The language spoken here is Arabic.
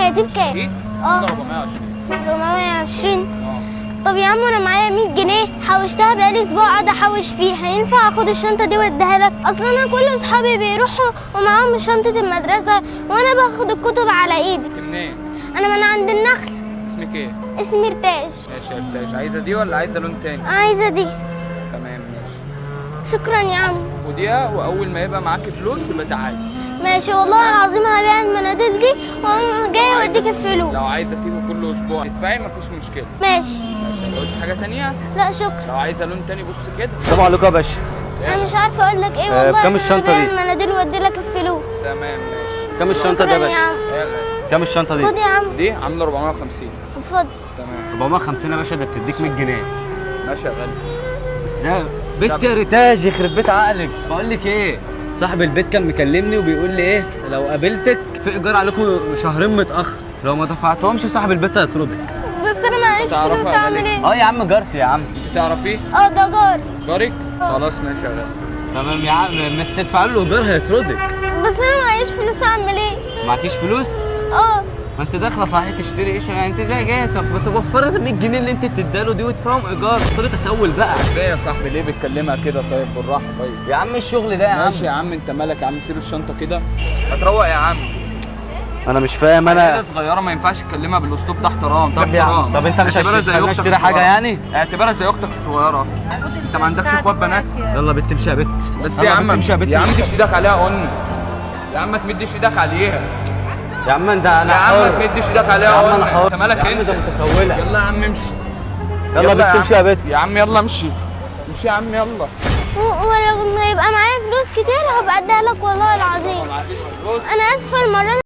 دي بكام؟ دي 420. 420. طب يا عم انا معايا 100 جنيه حوشتها بقالي اسبوع قاعده احوش فيها، ينفع اخد الشنطه دي واديها لك؟ اصل انا كل اصحابي بيروحوا ومعاهم شنطه المدرسه وانا باخد الكتب على ايدي. منين؟ انا من عند النخل. اسمك ايه؟ اسمي ارتاج. ماشي يا ارتاج، عايزه دي ولا عايزه لون تاني؟ عايزه دي. تمام ماشي. شكرا يا عم. خديها واول ما يبقى معاكي فلوس يبقى تعالي. ماشي والله العظيم هبيع المناديل دي واقوم جايه اوديك الفلوس. لو عايزه تيجي كل اسبوع تدفعي مفيش مشكله. ماشي. ماشي. عاوزة حاجه تانيه؟ لا شكرا. لو عايزه لون تاني بص كده. السلام عليكم يا باشا. انا مش عارفه اقول لك ايه والله. بكام الشنطة أنا دي؟ هبيع المناديل وادي لك الفلوس. تمام ماشي. كام الشنطه ده شكرا يا يا باشا؟ عم. يلا. كام الشنطه دي؟ خد يا عم. دي عامله 450. اتفضل. تمام 450 يا باشا، ده بتديك 100 جنيه. ماشي يا غالي. ازاي بنت يا ريتاج يخرب بيت عقلك. بقول لك ايه، صاحب البيت كان مكلمني وبيقول لي ايه، لو قابلتك في ايجار عليكم شهرين متاخر، لو ما دفعتهمش صاحب البيت هيطردك. بس انا معيش تعرفها فلوس ولا اعمل ليه؟ ايه؟ يا عم جارتي يا عم. انت تعرفيه؟ ده جاري. جارك؟ خلاص ماشي يا غالي. تمام يا عم، بس تدفع له ايجار هيطردك. بس انا معيش فلوس اعمل ايه؟ معكيش فلوس؟ ما انت داخله صحيح تشتري ايش يعني، انت جايه طب ما توفر ال 100 جنيه اللي انت تديها دي وتدفعهم ايجار، اضطريت اسول بقى. ليه يا صاحبي ليه بتكلمها كده؟ طيب بالراحه. طيب يا عم الشغل ده يا عم. ماشي يا عم، انت مالك يا عم؟ سيب الشنطه كده هتروق يا عم. انا مش فاهم عيله انا. صغيره ما ينفعش تكلمها بالاسلوب ده، احترام ده طب يا عم، احترام. طب انت مش اعتبرها زي هتخليني اختك اشتري حاجه الصغيرة. يعني؟ اعتبرها زي اختك الصغيره. انت ما عندكش اخوات بنات؟ يلا بنت امشي يا بت. بس يلا يا عم بت امشي يا بت. يا عم تمدش ايدك عليها قلنا. يا عم ما تمدش ايدك عليها. يا عم انت انا يا عم حر. ما تمدش ايدك عليها يا عم انا قلنا. حر. انت مالك يا عم انت؟ ده متسوله. يلا يا عم امشي. يلا بت امشي يا بت. يا عم يلا امشي. امشي يا عم يلا. ولما يبقى معايا فلوس كتير هبقى اديها لك والله العظيم. انا اسفه المره